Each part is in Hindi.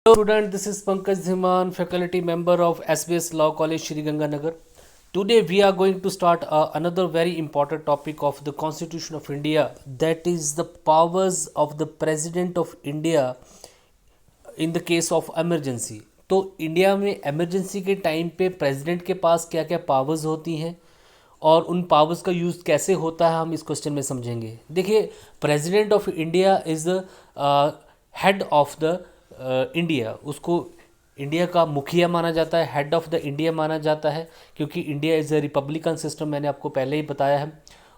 Hello student, this is Pankaj Dhiman, faculty member of SBS Law College, Shri Ganganagar. Today we are going to start another very important topic of the Constitution of India, that is the powers of the President of India in the case of emergency. तो इंडिया में एमरजेंसी के टाइम पे प्रेसिडेंट के पास क्या क्या पावर्स होती हैं और उन पावर्स का यूज़ कैसे होता है, हम इस क्वेश्चन में समझेंगे। देखिए, president of India is the head of the India, उसको इंडिया का मुखिया माना जाता है, हेड ऑफ द इंडिया माना जाता है, क्योंकि India is a Republican system, मैंने आपको पहले ही बताया है।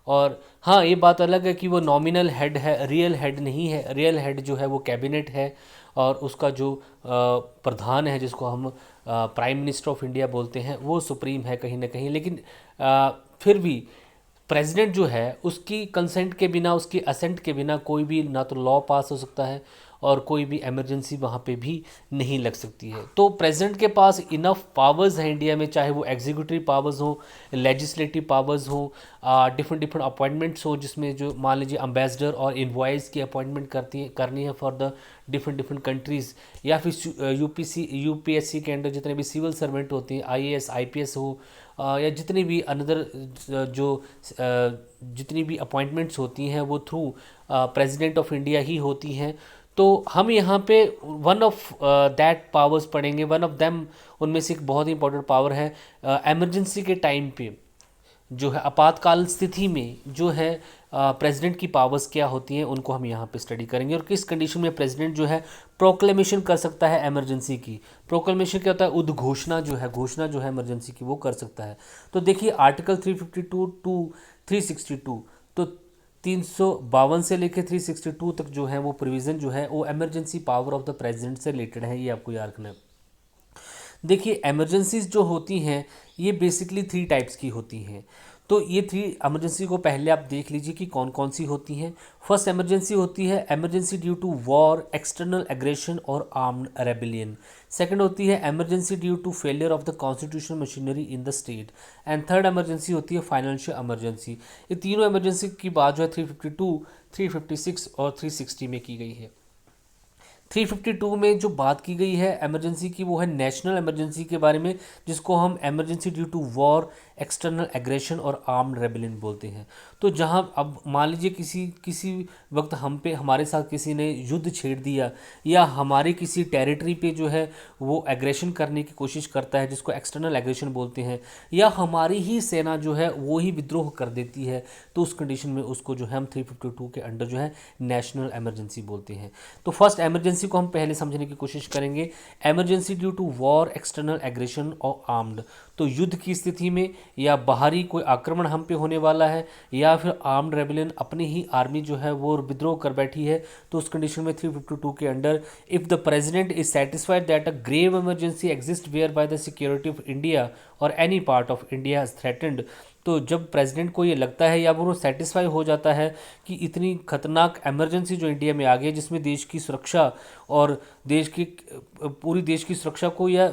और हाँ, ये बात अलग है कि वो नॉमिनल हेड है, रियल हेड नहीं है। रियल हेड जो है वो कैबिनेट है, और उसका जो प्रधान है, जिसको हम प्राइम मिनिस्टर ऑफ इंडिया बोलते हैं, वो सुप्रीम है कहीं ना कहीं। लेकिन फिर भी प्रेसिडेंट जो है, उसकी कंसेंट के बिना, उसकी असेंट के बिना कोई भी ना तो लॉ पास हो सकता है और कोई भी इमरजेंसी वहाँ पे भी नहीं लग सकती है। तो प्रेसिडेंट के पास इनफ पावर्स हैं इंडिया में, चाहे वो एग्जीक्यूटिव पावर्स हो, लेजिस्लेटिव पावर्स हो, डिफरेंट डिफरेंट अपॉइंटमेंट्स हो, जिसमें जो मान लीजिए अम्बेसडर और इन्वॉइस की अपॉइंटमेंट करनी है for the different different countries, या फिर यूपीएससी के अंडर जितने भी सिविल सर्वेंट होते हैं, आईएएस आईपीएस हो, या जितनी भी अनदर जितनी भी अपॉइंटमेंट्स होती हैं वो थ्रू प्रेसिडेंट ऑफ इंडिया ही होती हैं। तो हम यहाँ पे वन ऑफ दैट पावर्स पढ़ेंगे, वन ऑफ देम, उनमें से एक बहुत ही इंपॉर्टेंट पावर है एमरजेंसी के टाइम पे जो है, आपातकाल स्थिति में जो है प्रेसिडेंट की पावर्स क्या होती हैं, उनको हम यहाँ पे स्टडी करेंगे। और किस कंडीशन में प्रेसिडेंट जो है प्रोक्लेमेशन कर सकता है एमरजेंसी की। प्रोक्लेमेशन क्या होता है? उद्घोषणा जो है, घोषणा जो है इमरजेंसी की, वो कर सकता है। तो देखिए, आर्टिकल 352 टू 362, तो 352 से लेकर 362 तक जो है वो प्रोविज़न जो है वो emergency power of the president से रिलेटेड है, ये आपको याद रखना है। देखिए, एमरजेंसीज जो होती हैं ये बेसिकली 3 टाइप्स की होती हैं। तो ये 3 एमरजेंसी को पहले आप देख लीजिए कि कौन कौन सी होती हैं। फर्स्ट एमरजेंसी होती है emergency due to war, external aggression और आर्म्ड रेबिलियन। सेकंड होती है emergency due to failure of the constitutional machinery in the state. And third emergency होती है फाइनेंशियल एमरजेंसी। ये तीनों एमरजेंसी की बात जो है 352, 356 और 360 में की गई है। 352 में जो बात की गई है इमरजेंसी की, वो है नेशनल इमरजेंसी के बारे में, जिसको हम emergency due to war, external aggression और आर्म्ड रेबेलियन बोलते हैं। तो जहां अब मान लीजिए किसी वक्त हम पे, हमारे साथ किसी ने युद्ध छेड़ दिया, या हमारे किसी टेरिटरी पे जो है वो एग्रेशन करने की कोशिश करता है, जिसको एक्सटर्नल एग्रेशन बोलते हैं, या हमारी ही सेना जो है वो ही विद्रोह कर देती है, तो उस कंडीशन में उसको जो है हम 352 के अंडर जो है नेशनल इमरजेंसी बोलते हैं। तो फर्स्ट इमरजेंसी को हम पहले समझने की कोशिश करेंगे। Emergency due to war, external aggression और आर्म्ड, तो युद्ध की स्थिति में, या बाहरी कोई आक्रमण हम पे होने वाला है, या फिर आर्म्ड रेबेलियन, अपनी ही आर्मी जो है वो विद्रोह कर बैठी है, तो उस कंडीशन में 352 के under, if the president is satisfied that a grave emergency exist whereby the security of India और any part of India is threatened. तो जब प्रेसिडेंट को ये लगता है, या वो सेटिस्फाई हो जाता है कि इतनी खतरनाक इमरजेंसी जो इंडिया में आ गई है, जिसमें देश की सुरक्षा और देश की पूरी देश की सुरक्षा को, या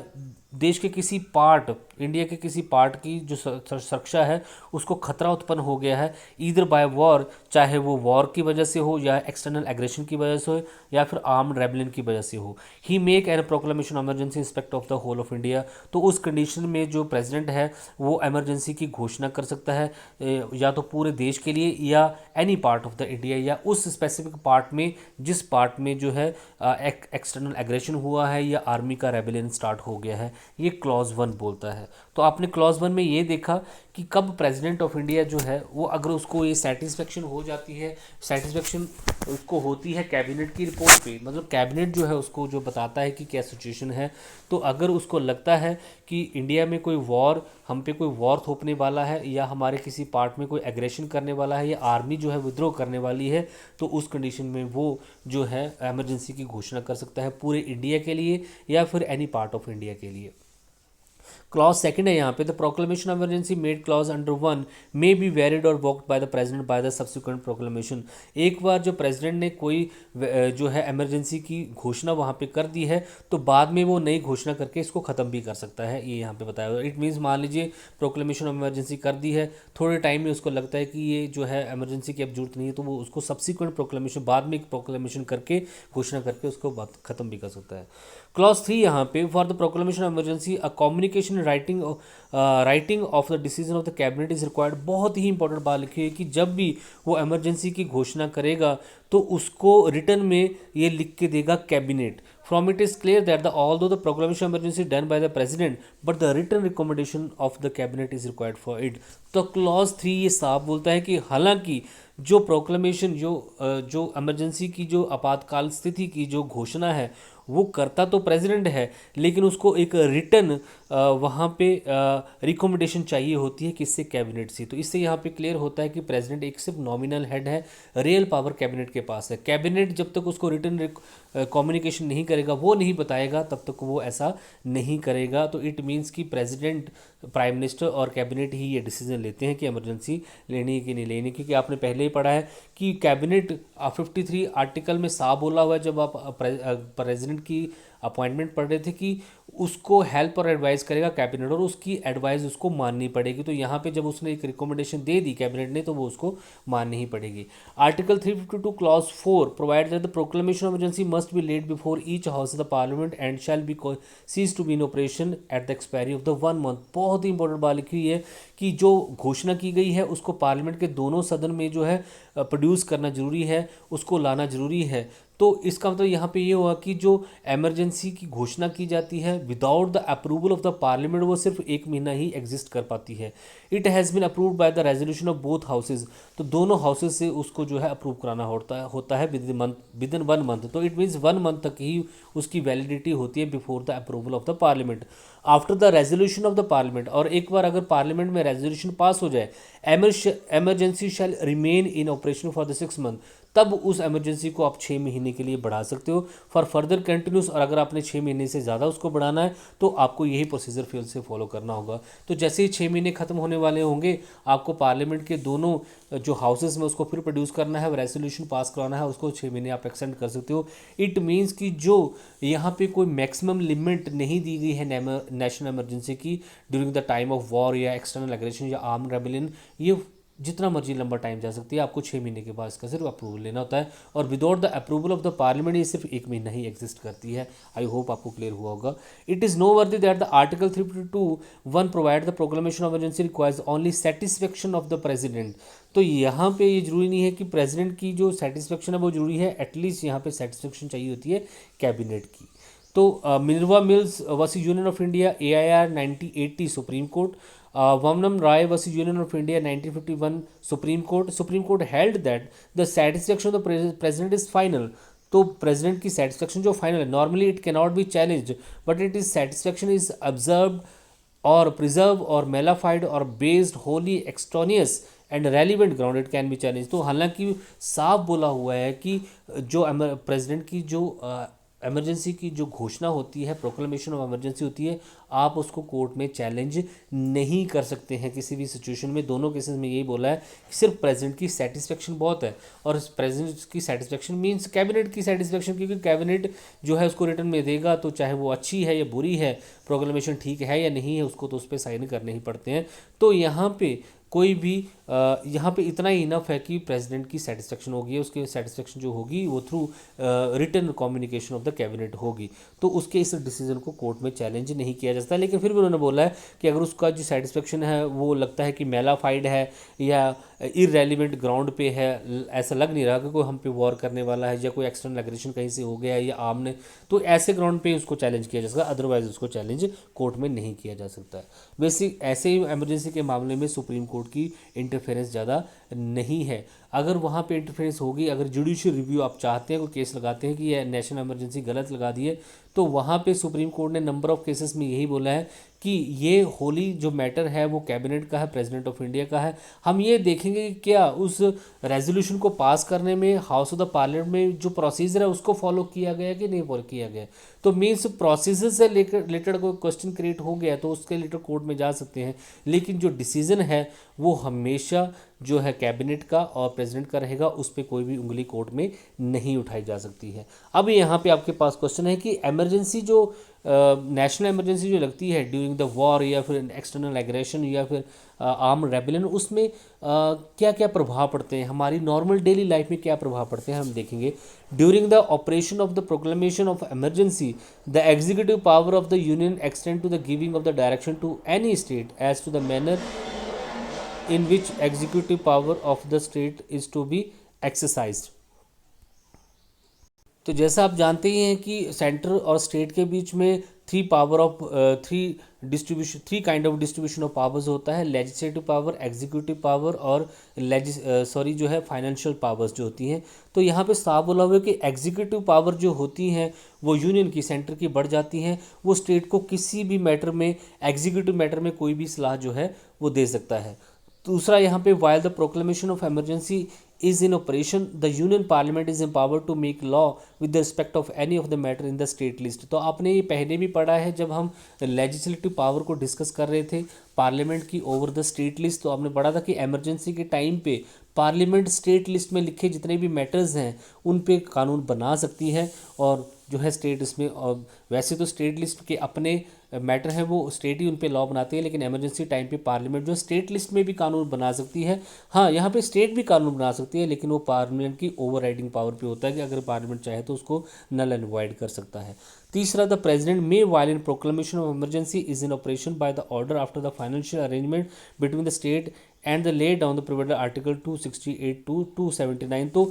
देश के किसी पार्ट, इंडिया के किसी पार्ट की जो सुरक्षा है, उसको खतरा उत्पन्न हो गया है, ईदर बाय वॉर, चाहे वो वॉर की वजह से हो, या एक्सटर्नल एग्रेशन की वजह से हो, या फिर आर्म्ड रेबेलियन की वजह से हो, he make an proclamation emergency in respect of the whole of India. तो उस कंडीशन में जो प्रेसिडेंट है वो इमरजेंसी की घोषणा कर सकता है, या तो पूरे देश के लिए, या any part of the India, या उस स्पेसिफिक पार्ट में जिस पार्ट में जो है एक्सटर्नल एग्रेशन हुआ है या आर्मी का रेबेलियन स्टार्ट हो गया है। ये क्लॉज 1 बोलता है। तो आपने क्लॉज 1 में ये देखा कि कब प्रेसिडेंट ऑफ इंडिया जो है वो, अगर उसको ये सेटिस्फेक्शन हो जाती है, सेटिस्फेक्शन उसको होती है कैबिनेट की रिपोर्ट पे, मतलब कैबिनेट जो है उसको जो बताता है कि क्या सिचुएशन है, तो अगर उसको लगता है कि इंडिया में कोई वॉर, हम पे कोई वॉर थोपने वाला है, या हमारे किसी पार्ट में कोई एग्रेशन करने वाला है, या आर्मी जो है विद्रोह करने वाली है, तो उस कंडीशन में वो जो है इमरजेंसी की घोषणा कर सकता है पूरे इंडिया के लिए, या फिर एनी पार्ट ऑफ इंडिया के लिए। क्लॉज सेकंड है यहाँ पे, the proclamation of emergency made clause under 1 may be varied और revoked by the president by the subsequent proclamation. एक बार जो प्रेसिडेंट ने कोई जो है इमरजेंसी की घोषणा वहाँ पे कर दी है, तो बाद में वो नई घोषणा करके इसको ख़त्म भी कर सकता है, ये यहाँ पे बताया हुआ। इट मीन्स मान लीजिए प्रोक्लेमेशन ऑफ इमरजेंसी कर दी है, थोड़े टाइम में उसको लगता है कि ये जो है इमरजेंसी की अब जरूरत नहीं है, तो वो उसको सब्सिक्वेंट प्रोक्लेमेशन, बाद में एक प्रोक्लेमेशन करके, घोषणा करके उसको ख़त्म भी कर सकता है। क्लॉज 3 यहाँ पे for the proclamation of emergency a communication writing of the decision of the cabinet is required. बहुत ही इंपॉर्टेंट बात लिखी है कि जब भी वो इमरजेंसी की घोषणा करेगा तो उसको रिटर्न में ये लिख के देगा cabinet. From it is clear that although the proclamation of emergency done by the president, but the written recommendation of the cabinet is required for it। तो क्लॉज 3 ये साफ बोलता है कि हालांकि जो प्रोक्लेमेशन जो इमरजेंसी की जो आपातकाल स्थिति की जो घोषणा है वो करता तो प्रेसिडेंट है, लेकिन उसको एक रिटर्न वहाँ पे रिकमेंडेशन चाहिए होती है किससे, कैबिनेट से। तो इससे यहाँ पे क्लियर होता है कि प्रेसिडेंट एक सिर्फ नॉमिनल हेड है, रियल पावर कैबिनेट के पास है। कैबिनेट जब तक उसको रिटर्न कम्युनिकेशन नहीं करेगा, वो नहीं बताएगा, तब तक वो ऐसा नहीं करेगा। तो इट मीन्स कि प्रेसिडेंट, प्राइम मिनिस्टर और कैबिनेट ही ये डिसीजन लेते हैं कि इमरजेंसी लेनी है कि नहीं लेनी, क्योंकि आपने पहले ही पढ़ा है कि कैबिनेट 53 आर्टिकल में साफ बोला हुआ है जब आप प्रेसिडेंट की अपॉइंटमेंट पढ़ रहे थे कि उसको हेल्प और एडवाइस करेगा कैबिनेट और उसकी एडवाइस उसको माननी पड़ेगी। तो यहाँ पे जब उसने एक रिकमेंडेशन दे दी कैबिनेट ने तो वो उसको माननी ही पड़ेगी। Article 352 clause 4 provide that the proclamation of emergency must be laid before each house of the parliament and shall be cease to be in operation at the expiry of the 1 month. बहुत ही इंपॉर्टेंट बात लिखी हुई है कि जो घोषणा की गई है उसको पार्लियामेंट के दोनों सदन में जो है प्रोड्यूस करना जरूरी है, उसको लाना जरूरी है। तो इसका मतलब यहाँ पे ये हुआ कि जो इमरजेंसी की घोषणा की जाती है without the approval of the parliament वो सिर्फ 1 महीना ही एग्जिस्ट कर पाती है। It has been approved by the resolution of both houses. तो दोनों हाउसेज से उसको जो है अप्रूव कराना होता है विद इन 1 मंथ। तो इट मीन्स 1 मंथ तक ही उसकी वैलिडिटी होती है before the approval of the parliament. After the resolution of the parliament, और एक बार अगर पार्लियामेंट में रेजोल्यूशन पास हो जाए, emergency shall remain in operation for the 6 month, तब उस इमरजेंसी को आप 6 महीने के लिए बढ़ा सकते हो फॉर फर्दर कंटिन्यूस। और अगर आपने 6 महीने से ज़्यादा उसको बढ़ाना है तो आपको यही प्रोसीजर फिर से फॉलो करना होगा। तो जैसे ही 6 महीने खत्म होने वाले होंगे, आपको पार्लियामेंट के दोनों जो हाउसेस में उसको फिर प्रोड्यूस करना है, रेजोल्यूशन पास कराना है, उसको 6 महीने आप एक्सटेंड कर सकते हो। इट मीन्स कि जो यहाँ पे कोई मैक्सिमम लिमिट नहीं दी गई है नेशनल इमरजेंसी की during the time of war या एक्सटर्नल एग्रेशन या आर्म रेबेलियन, ये जितना मर्जी लंबा टाइम जा सकती है। आपको 6 महीने के बाद इसका सिर्फ अप्रूवल लेना होता है और without the approval of the parliament ये सिर्फ 1 महीना ही एग्जिस्ट करती है। आई होप आपको क्लियर हुआ होगा। इट इज़ नो वर्दी that the article 352(1) provide the proclamation of emergency requires only satisfaction of the president. तो यहाँ पे ये जरूरी नहीं है कि प्रेसिडेंट की जो सेटिस्फेक्शन है वो जरूरी है, एटलीस्ट यहाँ पे सेटिस्फेक्शन चाहिए होती है कैबिनेट की। तो Minerva mills versus Union of India AIR 1980 supreme court, Vamnam Rai versus Union of India 1951 Supreme Court held that the satisfaction of the president is final। तो प्रेसिडेंट की सेटिस्फेक्शन जो फाइनल है, normally it cannot be challenged but it is satisfaction is observed और प्रिजर्व और मेलाफाइड और based wholly extraneous and relevant ground it can be challenge. तो हालांकि साफ बोला हुआ है कि जो प्रेसिडेंट की जो इमरजेंसी की जो घोषणा होती है, प्रोक्लेमेशन ऑफ इमरजेंसी होती है, आप उसको कोर्ट में चैलेंज नहीं कर सकते हैं किसी भी सिचुएशन में। दोनों केसेस में यही बोला है कि सिर्फ प्रेसिडेंट की सेटिस्फेक्शन बहुत है, और प्रेसिडेंट की सेटिस्फेक्शन मींस कैबिनेट की सेटिस्फेक्शन, क्योंकि कैबिनेट जो है उसको रिटर्न में देगा तो चाहे वो अच्छी है या बुरी है, प्रोक्लेमेशन ठीक है या नहीं है, उसको तो उस पर साइन करने ही पड़ते हैं। तो यहाँ पे कोई भी यहाँ पे इतना ही इनफ है कि प्रेसिडेंट की सेटिस्फेक्शन होगी, उसकी सेटिस्फेक्शन जो होगी वो through written communication of the cabinet होगी। तो उसके इस डिसीजन को कोर्ट में चैलेंज नहीं किया जा सकता। लेकिन फिर भी उन्होंने बोला है कि अगर उसका जो सेटिस्फेक्शन है वो लगता है कि मेलाफाइड है या इररेलिवेंट ग्राउंड पे है, ऐसा लग नहीं रहा कि कोई हम पे वॉर करने वाला है या कोई एक्सटर्नल एग्रेशन कहीं से हो गया है या आम ने, तो ऐसे ग्राउंड पे उसको चैलेंज किया जा सकता है, अदरवाइज उसको चैलेंज कोर्ट में नहीं किया जा सकता है। बेसिक ऐसे ही इमरजेंसी के मामले में सुप्रीम कोर्ट की इंटरफेरेंस ज़्यादा नहीं है। अगर वहाँ पे इंटरफेरेंस होगी, अगर जुडिशियल रिव्यू आप चाहते हैं, कोई केस लगाते हैं कि यह नेशनल इमरजेंसी गलत लगा दी है, तो वहाँ पे सुप्रीम कोर्ट ने नंबर ऑफ केसेस में यही बोला है कि ये होली जो मैटर है वो कैबिनेट का है, प्रेसिडेंट ऑफ इंडिया का है। हम ये देखेंगे कि क्या उस रेजोल्यूशन को पास करने में हाउस ऑफ द पार्लियामेंट में जो प्रोसीजर है उसको फॉलो किया गया कि नहीं फॉलो किया गया। तो मीन्स प्रोसीजर से रिलेटेड कोई क्वेश्चन क्रिएट हो गया तो उसके रिलेटेड कोर्ट में जा सकते हैं, लेकिन जो डिसीजन है वो हमेशा जो है कैबिनेट का और प्रेसिडेंट का रहेगा उस पर कोई भी उंगली कोर्ट में नहीं उठाई जा सकती है। अब यहाँ पे आपके पास क्वेश्चन है कि इमरजेंसी जो नेशनल इमरजेंसी जो लगती है ड्यूरिंग द वॉर या फिर एक्सटर्नल एग्रेशन या फिर आर्म रेबेलियन, उसमें क्या क्या प्रभाव पड़ते हैं, हमारी नॉर्मल डेली लाइफ में क्या प्रभाव पड़ते हैं हम देखेंगे। During the operation of the proclamation of emergency the executive power of the union extend to the giving of the direction to any state as to the manner in which executive power of the state is to be exercised। तो जैसा आप जानते ही हैं कि सेंटर और स्टेट के बीच में three kind of distribution of powers होता है, लेजिस्लेटिव पावर, एग्जीक्यूटिव पावर और जो है फाइनेंशियल पावर्स जो होती हैं। तो यहाँ पे साफ बोला हुआ है कि एग्जीक्यूटिव पावर जो होती हैं वो यूनियन की, सेंटर की बढ़ जाती हैं, वो स्टेट को किसी भी मैटर में, एग्जीक्यूटिव मैटर में कोई भी सलाह जो है वो दे सकता है। दूसरा यहाँ पे while the proclamation of emergency is in operation the union parliament is empowered to make law with the respect of any of the matter in the state list. तो आपने ये पहले भी पढ़ा है जब हम लेजिस्लेटिव पावर को डिस्कस कर रहे थे पार्लियामेंट की ओवर द स्टेट लिस्ट, तो आपने पढ़ा था कि इमरजेंसी के टाइम पे पार्लियामेंट स्टेट लिस्ट में लिखे जितने भी मैटर्स हैं उन पे कानून बना सकती है, और जो है स्टेट इसमें, और वैसे तो स्टेट लिस्ट के अपने मैटर हैं वो स्टेट ही उन पे लॉ बनाती है, लेकिन इमरजेंसी टाइम पे पार्लियामेंट जो स्टेट लिस्ट में भी कानून बना सकती है। हाँ, यहाँ पे स्टेट भी कानून बना सकती है, लेकिन वो पार्लियामेंट की ओवर राइडिंग पावर पे होता है कि अगर पार्लियामेंट चाहे तो उसको नल एंड वॉइड कर सकता है। तीसरा, the president may while in proclamation of emergency is in operation by the order after the financial arrangement between the state and the lay down the provided article 268 to 279। तो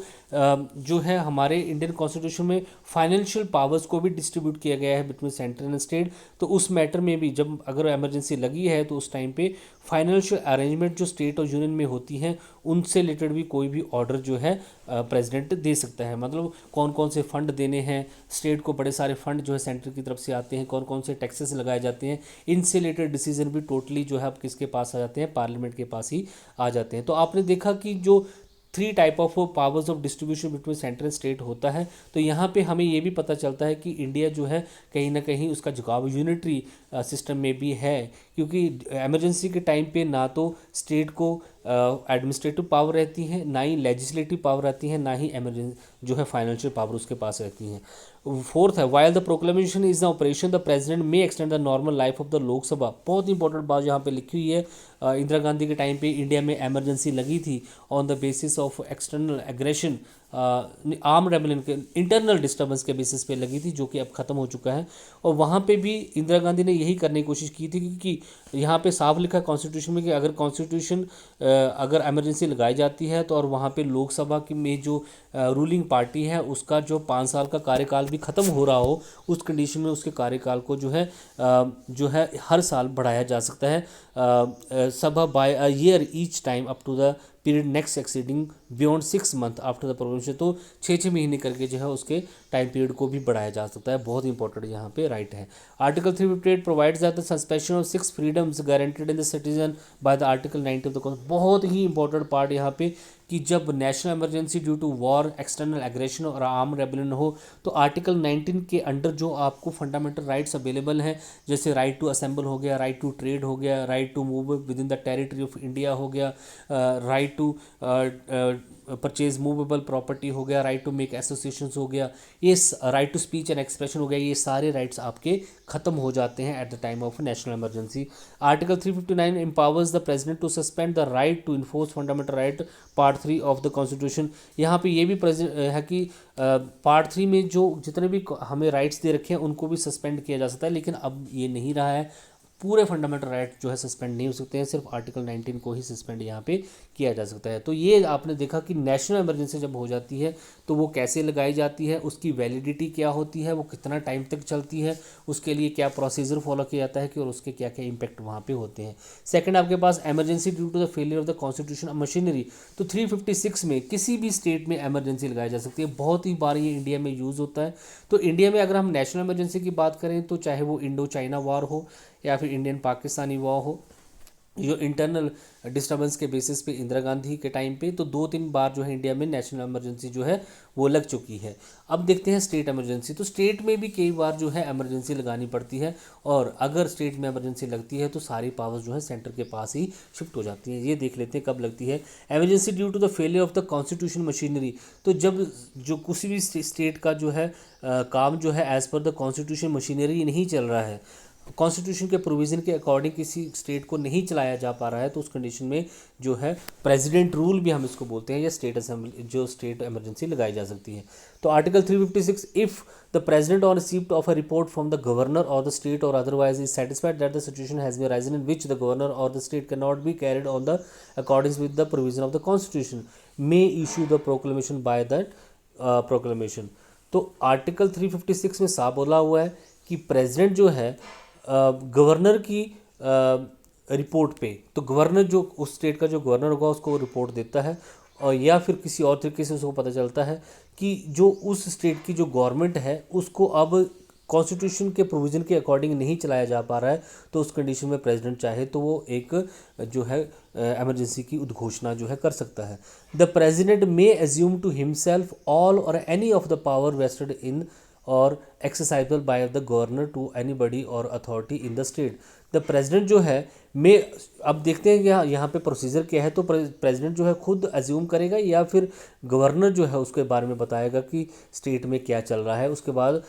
जो है हमारे इंडियन कॉन्स्टिट्यूशन में फाइनेंशियल पावर्स को भी डिस्ट्रीब्यूट किया गया है बिटवीन सेंटर एंड स्टेट। तो उस मैटर में भी जब अगर इमरजेंसी लगी है तो उस टाइम पे फाइनेंशियल अरेंजमेंट जो स्टेट और यूनियन में होती हैं उनसे रिलेटेड भी कोई भी ऑर्डर जो है प्रेसिडेंट दे सकता है। मतलब कौन कौन से फंड देने हैं, स्टेट को बड़े सारे फंड जो है सेंटर की तरफ से आते हैं, कौन कौन से टैक्सेस लगाए जाते हैं, इनसे रिलेटेड डिसीजन भी टोटली जो है अब किसके पास आ जाते हैं, पार्लियामेंट के पास ही आ जाते हैं। तो आपने देखा कि जो three type of powers of distribution between centre and state होता है। तो यहाँ पे हमें ये भी पता चलता है कि इंडिया जो है कहीं ना कहीं उसका झुकाव यूनिटरी सिस्टम में भी है, क्योंकि इमरजेंसी के टाइम पे ना तो स्टेट को एडमिनिस्ट्रेटिव पावर रहती है, ना ही लेजिस्लेटिव पावर रहती है, ना ही इमरजेंसी जो है फाइनेंशियल पावर उसके पास रहती है। फोर्थ है, while the proclamation is the operation the president may extend the normal life of the Lok Sabha. बहुत इंपॉर्टेंट बात यहाँ पे लिखी हुई है। इंदिरा गांधी के टाइम पे इंडिया में इमरजेंसी लगी थी on the basis of external aggression, arm rebellion के इंटरनल डिस्टर्बेंस के बेसिस पे लगी थी, जो कि अब ख़त्म हो चुका है। और वहाँ पे भी इंदिरा गांधी ने यही करने की कोशिश की थी, क्योंकि यहाँ पे साफ लिखा है कॉन्स्टिट्यूशन में कि अगर कॉन्स्टिट्यूशन अगर इमरजेंसी लगाई जाती है तो और वहाँ पे लोकसभा की में जो रूलिंग पार्टी है उसका जो 5 साल का कार्यकाल भी ख़त्म हो रहा हो, उस कंडीशन में उसके कार्यकाल को जो है हर साल बढ़ाया जा सकता है सभा by a year each time up to the period next exceeding beyond 6 month after the proclamation. तो 6 महीने करके जो है उसके टाइम पीरियड को भी बढ़ाया जा सकता है। बहुत इंपॉर्टेंट यहाँ पे राइट है। Article 358 provides that the suspension of 6 freedoms guaranteed in the citizen by the article 90 of the constitution. बहुत ही इंपॉर्टेंट पार्ट यहाँ पे कि जब national emergency due to war, external aggression और आर्म रेबेलियन हो, तो आर्टिकल 19 के अंडर जो आपको फंडामेंटल राइट्स अवेलेबल हैं, जैसे राइट टू असेंबल हो गया, राइट टू ट्रेड हो गया, right to move within the territory of India हो गया, right to purchase movable property हो गया, राइट टू मेक एसोसिएशंस हो गया, ये right to speech and expression हो गया, ये सारे राइट्स आपके खत्म हो जाते हैं at the time of national emergency. Article 359 empowers the president to suspend the right to enforce fundamental right part 3 of the constitution. यहाँ पे ये भी है कि पार्ट 3 में जो जितने भी हमें राइट्स दे रखे हैं उनको भी सस्पेंड किया जा सकता है, लेकिन अब ये नहीं रहा है। पूरे फंडामेंटल राइट जो है सस्पेंड नहीं हो सकते हैं, सिर्फ आर्टिकल 19 को ही सस्पेंड यहाँ पे किया जा सकता है। तो ये आपने देखा कि नेशनल इमरजेंसी जब हो जाती है तो वो कैसे लगाई जाती है, उसकी वैलिडिटी क्या होती है, वो कितना टाइम तक चलती है, उसके लिए क्या प्रोसीजर फॉलो किया जाता है कि और उसके क्या क्या इंपैक्ट वहाँ पे होते हैं। सेकंड आपके पास emergency due to the failure of the constitution machinery. तो 356 में किसी भी स्टेट में इमरजेंसी लगाई जा सकती है, बहुत ही बार ये इंडिया में यूज़ होता है। तो इंडिया में अगर हम नेशनल इमरजेंसी की बात करें तो चाहे वो इंडो चाइना वॉर हो या फिर इंडियन पाकिस्तानी वॉर हो जो इंटरनल डिस्टर्बेंस के बेसिस पे इंदिरा गांधी के टाइम पे तो 2-3 बार जो है इंडिया में नेशनल इमरजेंसी जो है वो लग चुकी है। अब देखते हैं स्टेट इमरजेंसी। तो स्टेट में भी कई बार जो है इमरजेंसी लगानी पड़ती है, और अगर स्टेट में इमरजेंसी लगती है तो सारी पावर्स जो है सेंटर के पास ही शिफ्ट हो जाती हैं। ये देख लेते हैं कब लगती है। Emergency due to the failure of the constitution machinery. तो जब जो किसी भी स्टेट का जो है काम जो है as per the constitution machinery नहीं चल रहा है, कॉन्स्टिट्यूशन के प्रोविज़न के अकॉर्डिंग किसी स्टेट को नहीं चलाया जा पा रहा है, तो उस कंडीशन में जो है प्रेसिडेंट रूल भी हम इसको बोलते हैं, या स्टेट असेंबली जो स्टेट इमरजेंसी लगाई जा सकती है। तो article 356, if the president on receipt of a report from the governor और द स्टेट और otherwise is satisfied that the situation has been risen in which the governor और the state can not be carried on the according with the provision of the constitution may issue the proclamation by that proclamation. तो आर्टिकल 356 में साफ बोला हुआ है कि प्रेसिडेंट जो है गवर्नर की रिपोर्ट पे, तो गवर्नर जो उस स्टेट का जो गवर्नर होगा उसको रिपोर्ट देता है, और या फिर किसी और तरीके से उसको पता चलता है कि जो उस स्टेट की जो गवर्नमेंट है उसको अब कॉन्स्टिट्यूशन के प्रोविज़न के अकॉर्डिंग नहीं चलाया जा पा रहा है, तो उस कंडीशन में प्रेसिडेंट चाहे तो वो एक जो है इमरजेंसी की उद्घोषणा जो है कर सकता है। The president may assume to himself all और any of the power vested in और exercisable by the governor to anybody और authority in the state. The president जो है में, अब देखते हैं कि यहाँ पे प्रोसीजर क्या है। तो प्रेसिडेंट जो है खुद अज्यूम करेगा या फिर गवर्नर जो है उसके बारे में बताएगा कि स्टेट में क्या चल रहा है। उसके बाद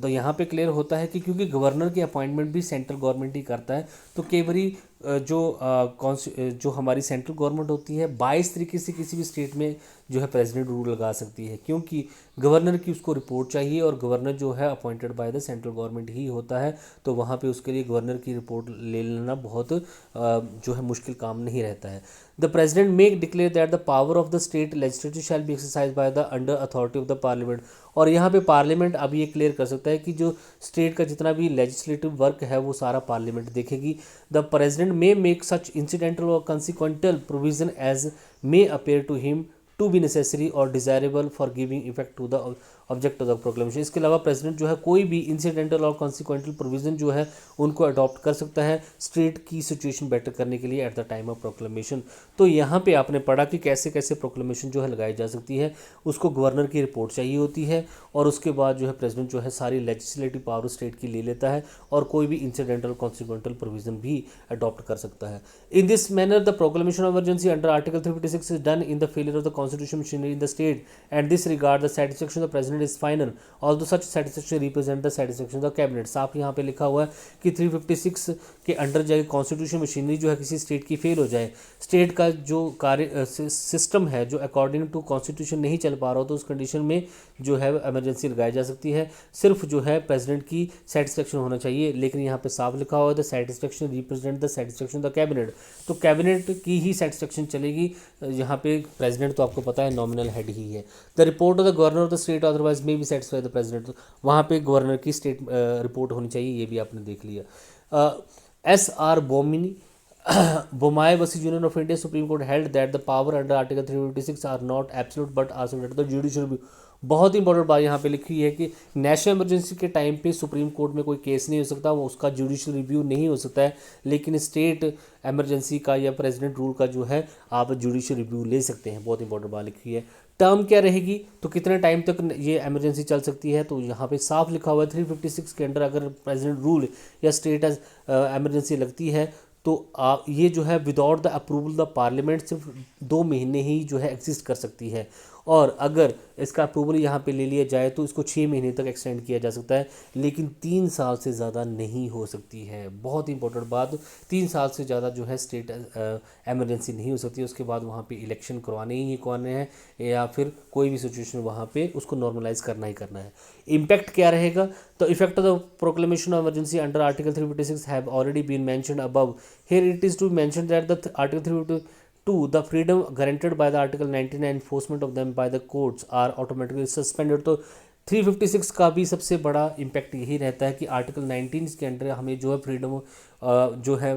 यहाँ पे क्लियर होता है कि क्योंकि गवर्नर की अपॉइंटमेंट भी सेंट्रल गवर्नमेंट ही करता है, तो कई बारी जो हमारी सेंट्रल गवर्नमेंट होती है 22 तरीके से किसी भी स्टेट में जो है प्रेसिडेंट रूल लगा सकती है, क्योंकि गवर्नर की उसको रिपोर्ट चाहिए और गवर्नर जो है appointed by the central government ही होता है। तो वहाँ पे उसके लिए गवर्नर की रिपोर्ट ले लेना बहुत जो है मुश्किल काम नहीं रहता है। The president may declare that the power of the state legislative shall be exercise by the under authority of the parliament. और यहाँ पे पार्लियामेंट अब ये क्लियर कर सकता है कि जो स्टेट का जितना भी लेजिस्लेटिव वर्क है वो सारा पार्लियामेंट देखेगी। The president may make such incidental और consequential provision as may appear to him to be necessary और desirable for giving effect to the object of the proclamation. इसके अलावा प्रेसिडेंट जो है कोई भी इंसिडेंटल और कॉन्सिक्वेंटल प्रोविजन जो है उनको अडॉप्ट कर सकता है स्टेट की सिचुएशन बेटर करने के लिए eight the time of proclamation. तो यहाँ पे आपने पढ़ा कि कैसे कैसे प्रोक्लेमेशन जो है लगाई जा सकती है। उसको गवर्नर की रिपोर्ट चाहिए होती है, और उसके बाद जो है प्रेसिडेंट जो है सारी लेजिस्लेटिव पावर स्टेट की ले लेता है, और कोई भी इंसिडेंटल कॉन्सिक्वेंटल प्रोविजन भी अडॉप्ट कर सकता है। In this manner the proclamation of emergency under article 356 is done in the failure of the constitution machinery in the state, and this regard the satisfaction of the president is final although such satisfaction represent the satisfaction of the cabinet. साफ यहाँ पे लिखा हुआ है कि 356 के अंडर जाए कॉन्स्टिट्यूशन मशीनरी जो है किसी स्टेट की फेल हो जाए, स्टेट का जो कार्य सिस्टम है जो अकॉर्डिंग टू कॉन्स्टिट्यूशन नहीं चल पा रहा हो, तो उस कंडीशन में जो है इमरजेंसी लगाई जा सकती है। सिर्फ जो है प्रेसिडेंट की सेटिस्फैक्शन होना चाहिए, लेकिन यहाँ पे साफ लिखा हुआ है the satisfaction represent the satisfaction of the cabinet. तो कैबिनेट की ही सेटिस्फैक्शन चलेगी। यहाँ पे प्रेसिडेंट तो आपको पता है नॉमिनल हेड ही है। The report of the governor of the state otherwise may be satisfy the president. वहाँ पे गवर्नर की स्टेट रिपोर्ट होनी चाहिए, ये भी आपने देख लिया। एस आर बोमिनी Bommai versus Union of India Supreme Court held that the power under article 356 are not absolute but are subject to the judicial review. बहुत इंपॉर्टेंट बात यहाँ पे लिखी है कि नेशनल इमरजेंसी के टाइम पे सुप्रीम कोर्ट में कोई केस नहीं हो सकता, वो उसका जुडिशियल रिव्यू नहीं हो सकता है, लेकिन स्टेट इमरजेंसी का या प्रेसिडेंट रूल का जो है आप जुडिशियल रिव्यू ले सकते हैं। बहुत इंपॉर्टेंट बात लिखी है। टर्म क्या रहेगी, तो कितने टाइम तक ये इमरजेंसी चल सकती है, तो यहाँ पे साफ लिखा हुआ है 356 के अंडर अगर प्रेसिडेंट रूल या स्टेट इमरजेंसी लगती है तो ये जो है without the approval the parliament सिर्फ 2 महीने ही जो है एग्जिस्ट कर सकती है, और अगर इसका अप्रूवल यहाँ पे ले लिया जाए तो इसको 6 महीने तक एक्सटेंड किया जा सकता है, लेकिन 3 साल से ज़्यादा नहीं हो सकती है। बहुत इंपॉर्टेंट बात, 3 साल से ज़्यादा जो है स्टेट एमरजेंसी नहीं हो सकती। उसके बाद वहाँ पे इलेक्शन करवाने ही करवाने हैं, या फिर कोई भी सिचुएशन वहाँ पे उसको नॉर्मलाइज करना ही करना है। इम्पैक्ट क्या रहेगा, तो effect of the proclamation of emergency under article 356 have already been mentioned above. Here it is to mention that the article 352 the freedom guaranteed by the article 99 enforcement of them by the courts are automatically suspended। तो 356 का भी सबसे बड़ा इम्पैक्ट यही रहता है कि आर्टिकल 19 के अंडर हमें जो है फ्रीडम जो है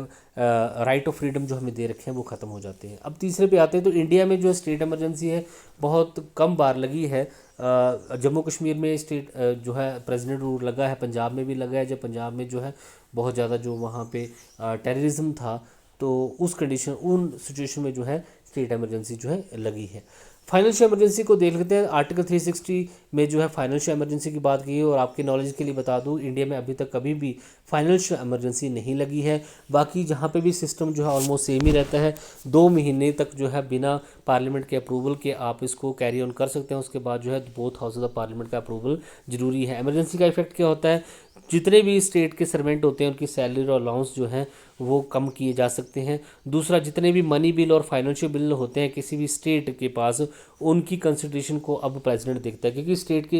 राइट ऑफ फ्रीडम जो हमें दे रखे हैं वो ख़त्म हो जाते हैं। अब तीसरे पे आते हैं, तो इंडिया में जो स्टेट इमरजेंसी है बहुत कम बार लगी है। जम्मू कश्मीर में स्टेट जो है प्रेसिडेंट रूल लगा है, पंजाब में भी लगा है, जब पंजाब में जो है बहुत ज़्यादा जो वहाँ पे टेररिज्म था तो उस कंडीशन उन सिचुएशन में जो है स्टेट इमरजेंसी जो है लगी है। फाइनेंशियल इमरजेंसी को देख लेते हैं। आर्टिकल 360 में जो है फाइनेंशियल इमरजेंसी की बात की है, और आपके नॉलेज के लिए बता दूं इंडिया में अभी तक कभी भी फाइनेंशियल इमरजेंसी नहीं लगी है। बाकी जहाँ पे भी सिस्टम जो है ऑलमोस्ट सेम ही रहता है, 2 महीने तक जो है बिना पार्लियामेंट के अप्रूवल के आप इसको कैरी ऑन कर सकते हैं। उसके बाद जो है बोथ हाउसेज ऑफ पार्लियामेंट का अप्रूवल जरूरी है। इमरजेंसी का इफेक्ट क्या होता है, जितने भी स्टेट के सर्वेंट होते हैं उनकी सैलरी और अलाउंस जो है वो कम किए जा सकते हैं। दूसरा, जितने भी मनी बिल और फाइनेंशियल बिल होते हैं किसी भी स्टेट के पास, उनकी कंसिडरेशन को अब प्रेसिडेंट देखता है, क्योंकि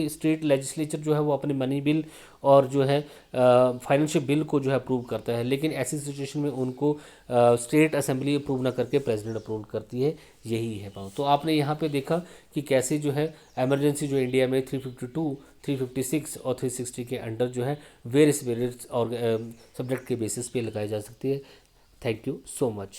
स्टेट लेजिस्लेचर जो है वो अपने मनी बिल और जो है फाइनेंशियल बिल को जो है अप्रूव करता है, लेकिन ऐसी सिचुएशन में उनको स्टेट असेंबली अप्रूव ना करके प्रेसिडेंट अप्रूव करती है। यही है बात। तो आपने यहाँ पे देखा कि कैसे जो है इमरजेंसी जो इंडिया में 352, 356 और 360 के अंडर जो है वेरियस और सब्जेक्ट के बेसिस पे लगाई जा सकती है। Thank you so much.